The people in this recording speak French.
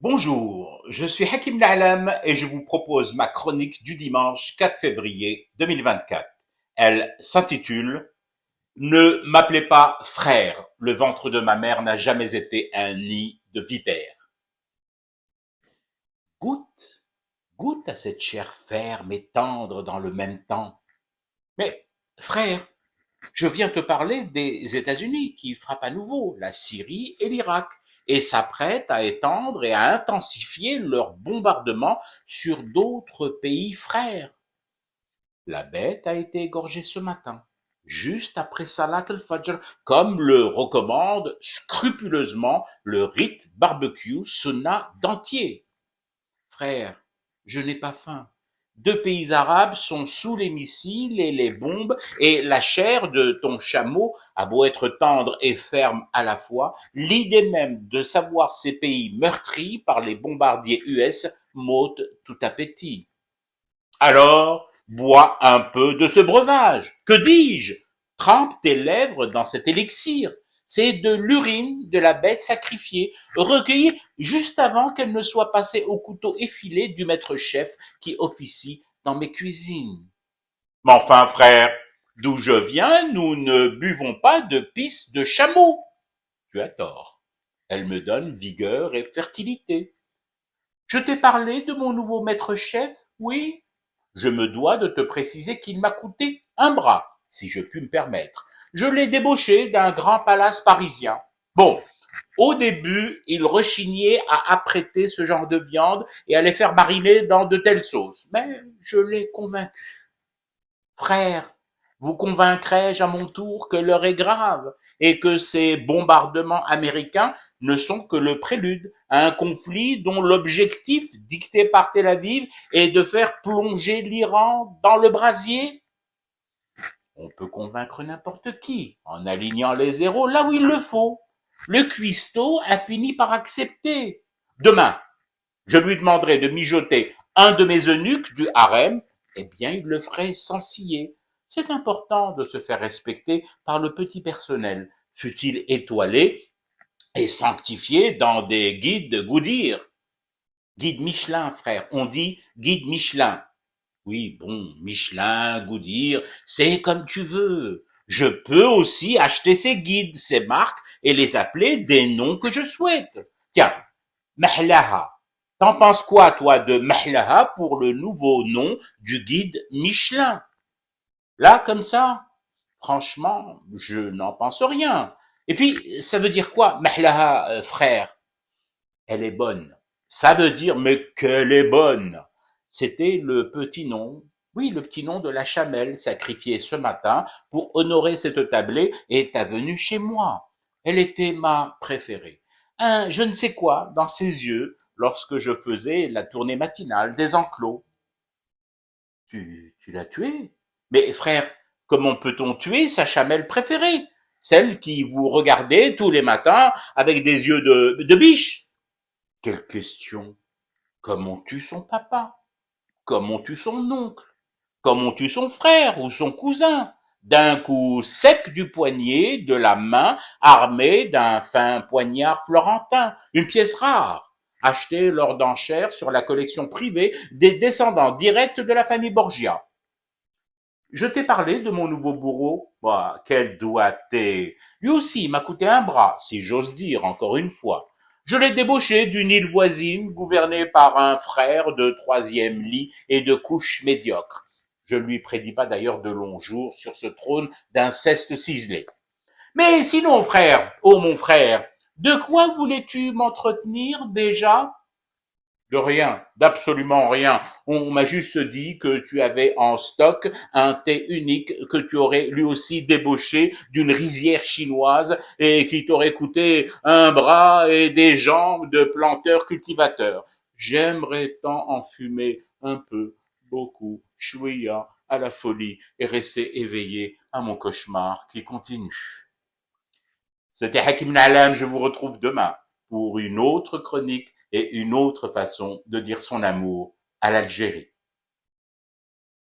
Bonjour, je suis Hakim Na'lam et je vous propose ma chronique du dimanche 4 février 2024. Elle s'intitule Ne m'appelez pas frère, le ventre de ma mère n'a jamais été un nid de vipères. Goûte, goûte à cette chair ferme et tendre dans le même temps. Mais frère, je viens te parler des États-Unis qui frappent à nouveau la Syrie et l'Irak et s'apprêtent à étendre et à intensifier leurs bombardements sur d'autres pays frères. La bête a été égorgée ce matin, juste après Salat al-Fajr, comme le recommande scrupuleusement le rite barbecue sunna d'entier. Frère, je n'ai pas faim. Deux pays arabes sont sous les missiles et les bombes, et la chair de ton chameau a beau être tendre et ferme à la fois, l'idée même de savoir ces pays meurtris par les bombardiers US m'ôte tout appétit. Alors, bois un peu de ce breuvage. Que dis-je? Trempe tes lèvres dans cet élixir. C'est de l'urine de la bête sacrifiée, recueillie juste avant qu'elle ne soit passée au couteau effilé du maître-chef qui officie dans mes cuisines. Mais enfin, frère, d'où je viens, nous ne buvons pas de pisse de chameau. Tu as tort. Elle me donne vigueur et fertilité. Je t'ai parlé de mon nouveau maître-chef, oui? Je me dois de te préciser qu'il m'a coûté un bras, si je puis me permettre. Je l'ai débauché d'un grand palace parisien. Bon, au début, il rechignait à apprêter ce genre de viande et à les faire mariner dans de telles sauces, mais je l'ai convaincu. Frère, vous convaincrai-je à mon tour que l'heure est grave et que ces bombardements américains ne sont que le prélude à un conflit dont l'objectif, dicté par Tel Aviv, est de faire plonger l'Iran dans le brasier? On peut convaincre n'importe qui en alignant les zéros là où il le faut. Le cuistot a fini par accepter. Demain, je lui demanderai de mijoter un de mes eunuques du harem, eh bien, il le ferait sans ciller. C'est important de se faire respecter par le petit personnel, fût-il étoilé et sanctifié dans des guides Goodyear. Guide Michelin, frère, on dit guide Michelin. Oui, bon, Michelin, Goodyear, c'est comme tu veux. Je peux aussi acheter ces guides, ces marques, et les appeler des noms que je souhaite. Tiens, Mahlaha. T'en penses quoi, toi, de Mahlaha pour le nouveau nom du guide Michelin? Là, comme ça, franchement, je n'en pense rien. Et puis, ça veut dire quoi, Mahlaha, frère? Elle est bonne. Ça veut dire, mais qu'elle est bonne. C'était le petit nom, oui, le petit nom de la chamelle sacrifiée ce matin pour honorer cette tablée et ta venue chez moi. Elle était ma préférée. Un je ne sais quoi dans ses yeux lorsque je faisais la tournée matinale des enclos. Tu l'as tuée? Mais frère, comment peut-on tuer sa chamelle préférée? Celle qui vous regardait tous les matins avec des yeux de biche? Quelle question! Comme on tue son papa? Comme on tue son oncle? Comme on tue son frère ou son cousin? D'un coup sec du poignet, de la main, armée d'un fin poignard florentin, une pièce rare, achetée lors d'enchères sur la collection privée des descendants directs de la famille Borgia. Je t'ai parlé de mon nouveau bourreau. Bah, quel doigté! Lui aussi m'a coûté un bras, si j'ose dire encore une fois. Je l'ai débauché d'une île voisine gouvernée par un frère de troisième lit et de couche médiocre. Je lui prédis pas d'ailleurs de longs jours sur ce trône d'inceste ciselé. Mais sinon, frère, oh mon frère, de quoi voulais-tu m'entretenir déjà? De rien, d'absolument rien. On m'a juste dit que tu avais en stock un thé unique que tu aurais lui aussi débauché d'une rizière chinoise et qui t'aurait coûté un bras et des jambes de planteur-cultivateur. J'aimerais tant en fumer un peu, beaucoup, chouïa, à la folie et rester éveillé à mon cauchemar qui continue. C'était Hakim Nalam, je vous retrouve demain pour une autre chronique et une autre façon de dire son amour à l'Algérie.